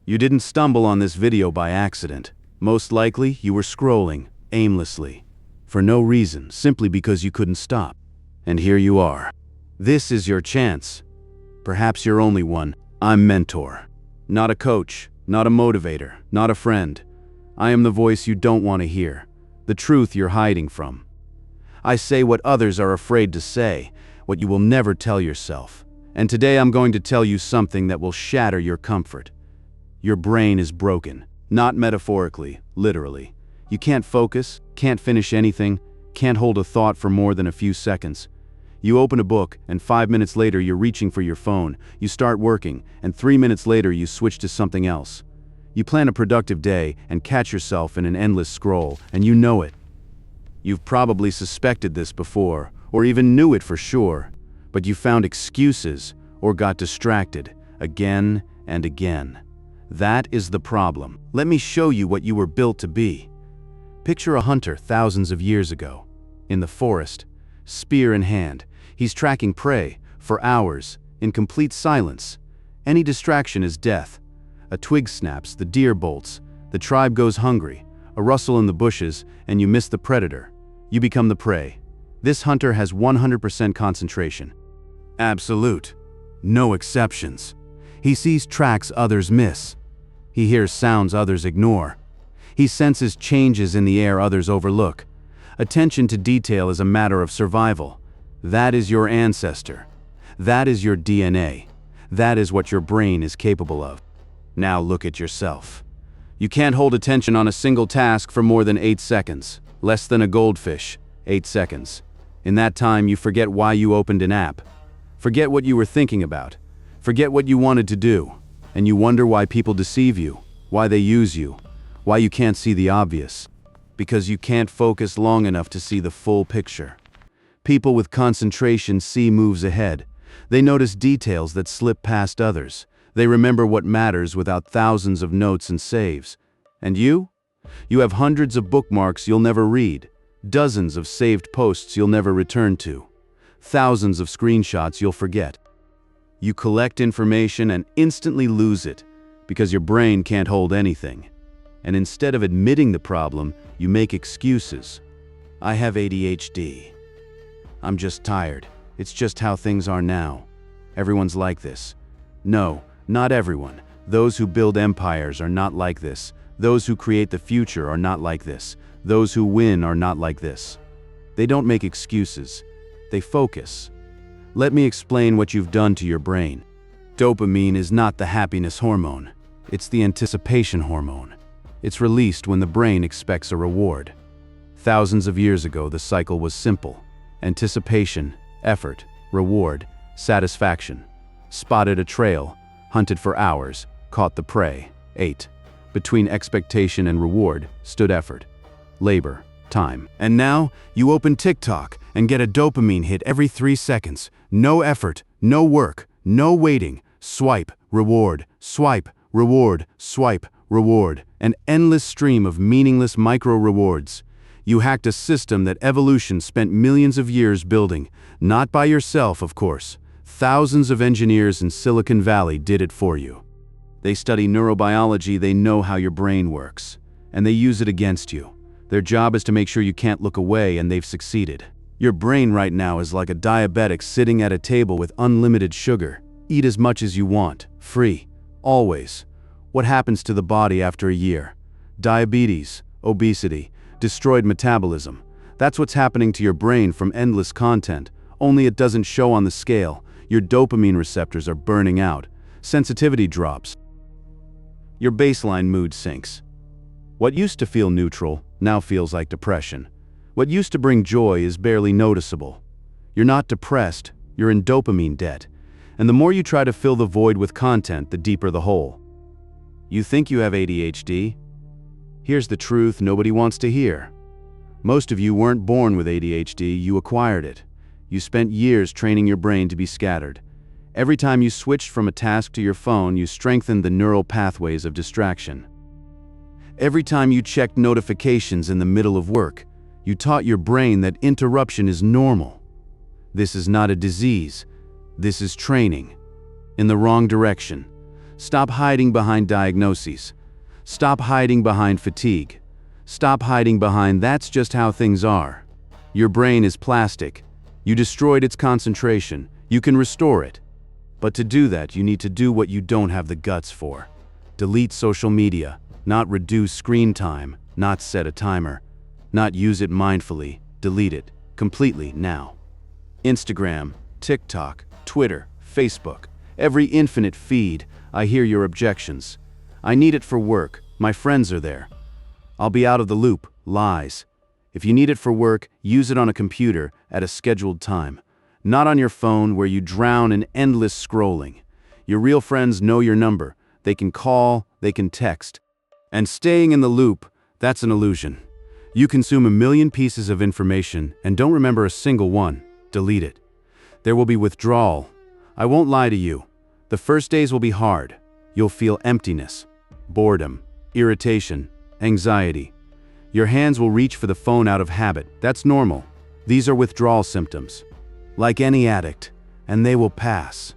You didn't stumble on this video by accident. Most likely, you were scrolling, aimlessly, for no reason, simply because you couldn't stop. And here you are. This is your chance. Perhaps your only one. I'm Mentor. Not a coach, not a motivator, not a friend. I am the voice you don't want to hear, the truth you're hiding from. I say what others are afraid to say, what you will never tell yourself. And today I'm going to tell you something that will shatter your comfort. Your brain is broken, not metaphorically, literally. You can't focus, can't finish anything, can't hold a thought for more than a few seconds. You open a book, and 5 minutes later you're reaching for your phone. You start working, and 3 minutes later you switch to something else. You plan a productive day and catch yourself in an endless scroll, and you know it. You've probably suspected this before, or even knew it for sure, but you found excuses or got distracted again and again. That is the problem. Let me show you what you were built to be. Picture a hunter thousands of years ago. In the forest, spear in hand, he's tracking prey for hours in complete silence. Any distraction is death. A twig snaps, the deer bolts, the tribe goes hungry, a rustle in the bushes, and you miss the predator. You become the prey. This hunter has 100% concentration. Absolute. No exceptions. He sees tracks others miss. He hears sounds others ignore. He senses changes in the air others overlook. Attention to detail is a matter of survival. That is your ancestor. That is your DNA. That is what your brain is capable of. Now look at yourself. You can't hold attention on a single task for more than 8 seconds. Less than a goldfish. 8 seconds. In that time, you forget why you opened an app. Forget what you were thinking about. Forget what you wanted to do. And you wonder why people deceive you, why they use you, why you can't see the obvious. Because you can't focus long enough to see the full picture. People with concentration see moves ahead. They notice details that slip past others. They remember what matters without thousands of notes and saves. And you? You have hundreds of bookmarks you'll never read, dozens of saved posts you'll never return to, thousands of screenshots you'll forget. You collect information and instantly lose it because your brain can't hold anything. And instead of admitting the problem, you make excuses. I have ADHD. I'm just tired. It's just how things are now. Everyone's like this. No, not everyone. Those who build empires are not like this. Those who create the future are not like this. Those who win are not like this. They don't make excuses. They focus. Let me explain what you've done to your brain. Dopamine is not the happiness hormone. It's the anticipation hormone. It's released when the brain expects a reward. Thousands of years ago, the cycle was simple. Anticipation, effort, reward, satisfaction. Spotted a trail, hunted for hours, caught the prey, ate. Between expectation and reward stood effort, labor, time. And now, you open TikTok and get a dopamine hit every 3 seconds. No effort, no work, no waiting. Swipe, reward, swipe, reward, swipe, reward. An endless stream of meaningless micro-rewards. You hacked a system that evolution spent millions of years building. Not by yourself, of course. Thousands of engineers in Silicon Valley did it for you. They study neurobiology, they know how your brain works. And they use it against you. Their job is to make sure you can't look away, and they've succeeded. Your brain right now is like a diabetic sitting at a table with unlimited sugar. Eat as much as you want, free, always. What happens to the body after a year? Diabetes, obesity, destroyed metabolism. That's what's happening to your brain from endless content, only it doesn't show on the scale. Your dopamine receptors are burning out. Sensitivity drops. Your baseline mood sinks. What used to feel neutral now feels like depression. What used to bring joy is barely noticeable. You're not depressed, you're in dopamine debt. And the more you try to fill the void with content, the deeper the hole. You think you have ADHD? Here's the truth nobody wants to hear. Most of you weren't born with ADHD, you acquired it. You spent years training your brain to be scattered. Every time you switched from a task to your phone, you strengthened the neural pathways of distraction. Every time you checked notifications in the middle of work, you taught your brain that interruption is normal. This is not a disease. This is training. In the wrong direction. Stop hiding behind diagnoses. Stop hiding behind fatigue. Stop hiding behind "that's just how things are." Your brain is plastic. You destroyed its concentration. You can restore it. But to do that, you need to do what you don't have the guts for. Delete social media, not reduce screen time, not set a timer, not use it mindfully. Delete it completely now. Instagram, TikTok, Twitter, Facebook, every infinite feed. I hear your objections. I need it for work. My friends are there. I'll be out of the loop. Lies. If you need it for work, use it on a computer at a scheduled time, not on your phone where you drown in endless scrolling. Your real friends know your number. They can call, they can text. And staying in the loop, that's an illusion. You consume a million pieces of information and don't remember a single one. Delete it. There will be withdrawal. I won't lie to you. The first days will be hard. You'll feel emptiness, boredom, irritation, anxiety. Your hands will reach for the phone out of habit. That's normal. These are withdrawal symptoms. Like any addict, and they will pass.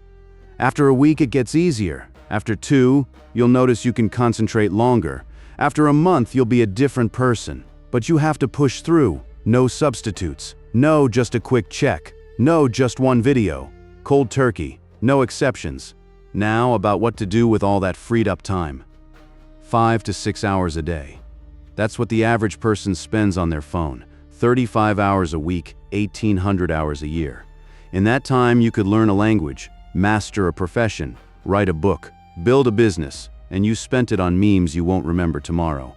After a week, it gets easier. After 2, you'll notice you can concentrate longer. After a month, you'll be a different person. But you have to push through. No substitutes. No just a quick check. No just one video. Cold turkey. No exceptions. Now about what to do with all that freed up time. 5 to 6 hours a day. That's what the average person spends on their phone. 35 hours a week, 1,800 hours a year. In that time, you could learn a language, master a profession, write a book, build a business, and you spent it on memes you won't remember tomorrow.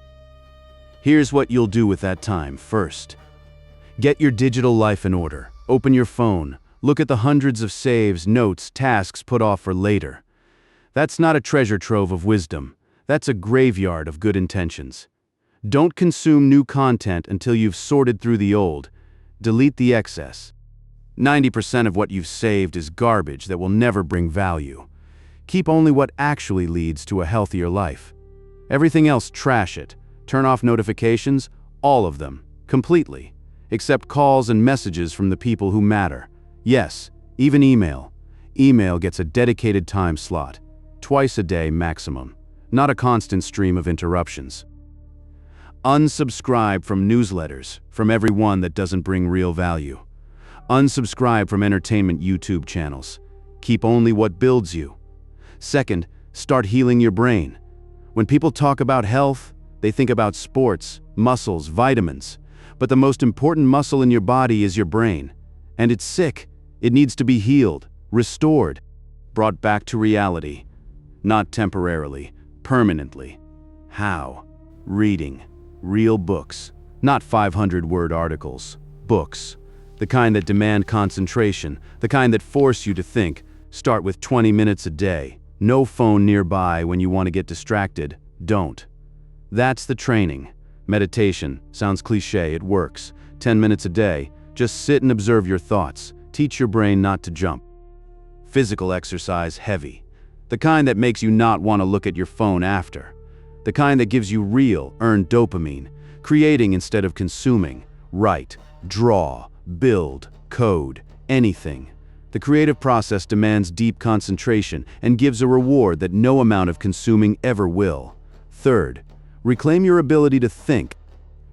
Here's what you'll do with that time. First, get your digital life in order. Open your phone. Look at the hundreds of saves, notes, tasks put off for later. That's not a treasure trove of wisdom. That's a graveyard of good intentions. Don't consume new content until you've sorted through the old. Delete the excess. 90% of what you've saved is garbage that will never bring value. Keep only what actually leads to a healthier life. Everything else, trash it. Turn off notifications, all of them, completely, except calls and messages from the people who matter. Yes, even email. Email gets a dedicated time slot, twice a day maximum, not a constant stream of interruptions. Unsubscribe from newsletters, from everyone that doesn't bring real value. Unsubscribe from entertainment YouTube channels. Keep only what builds you. Second, start healing your brain. When people talk about health, they think about sports, muscles, vitamins. But the most important muscle in your body is your brain. And it's sick. It needs to be healed, restored, brought back to reality. Not temporarily, permanently. How? Reading. Real books. Not 500-word articles. Books. The kind that demand concentration. The kind that force you to think. Start with 20 minutes a day. No phone nearby when you want to get distracted. Don't. That's the training. Meditation. Sounds cliche, it works. 10 minutes a day. Just sit and observe your thoughts. Teach your brain not to jump. Physical exercise, heavy. The kind that makes you not want to look at your phone after. The kind that gives you real, earned dopamine. Creating instead of consuming. Write, draw, build, code, anything. The creative process demands deep concentration and gives a reward that no amount of consuming ever will. Third, reclaim your ability to think.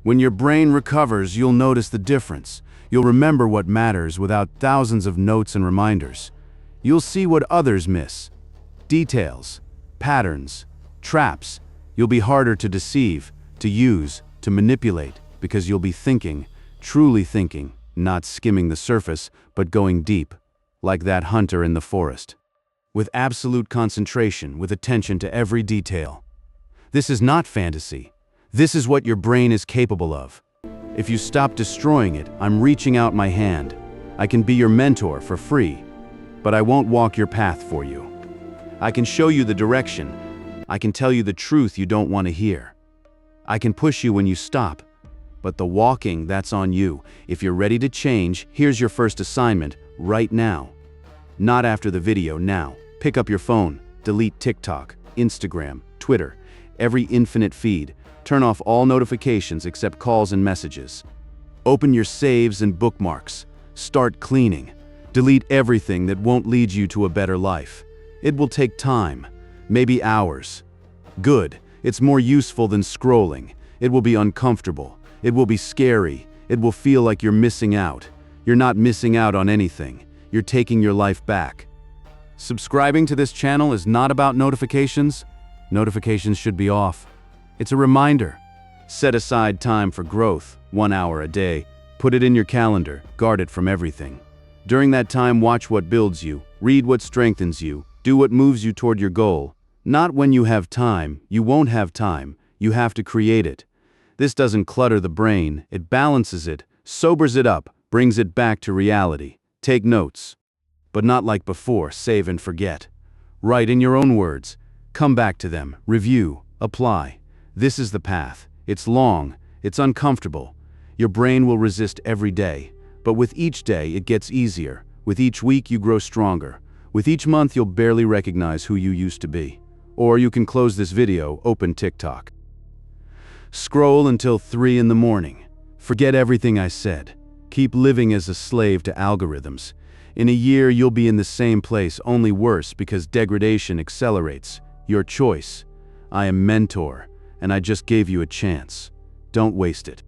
When your brain recovers, you'll notice the difference. You'll remember what matters without thousands of notes and reminders. You'll see what others miss. Details, patterns, traps. You'll be harder to deceive, to use, to manipulate, because you'll be thinking, truly thinking, not skimming the surface, but going deep, like that hunter in the forest. With absolute concentration, with attention to every detail. This is not fantasy. This is what your brain is capable of. If you stop destroying it, I'm reaching out my hand. I can be your mentor for free, but I won't walk your path for you. I can show you the direction. I can tell you the truth you don't want to hear. I can push you when you stop, but the walking, that's on you. If you're ready to change, here's your first assignment, right now. Not after the video, now. Pick up your phone, delete TikTok, Instagram, Twitter, every infinite feed. Turn off all notifications except calls and messages. Open your saves and bookmarks. Start cleaning. Delete everything that won't lead you to a better life. It will take time. maybe hours. Good. It's more useful than scrolling. It will be uncomfortable. It will be scary. It will feel like you're missing out. You're not missing out on anything. You're taking your life back. Subscribing to this channel is not about notifications. Notifications should be off. It's a reminder. Set aside time for growth, 1 hour a day. Put it in your calendar, guard it from everything. During that time, watch what builds you, read what strengthens you, do what moves you toward your goal. Not when you have time. You won't have time. You have to create it. This doesn't clutter the brain, it balances it, sobers it up, brings it back to reality. Take notes. But not like before, save and forget. Write in your own words. Come back to them, review, apply. This is the path. It's long, it's uncomfortable. Your brain will resist every day, but with each day it gets easier. With each week you grow stronger. With each month you'll barely recognize who you used to be. Or you can close this video, open TikTok. Scroll until 3 in the morning. Forget everything I said. Keep living as a slave to algorithms. In a year you'll be in the same place, only worse, because degradation accelerates. Your choice. I am mentor, and I just gave you a chance. Don't waste it.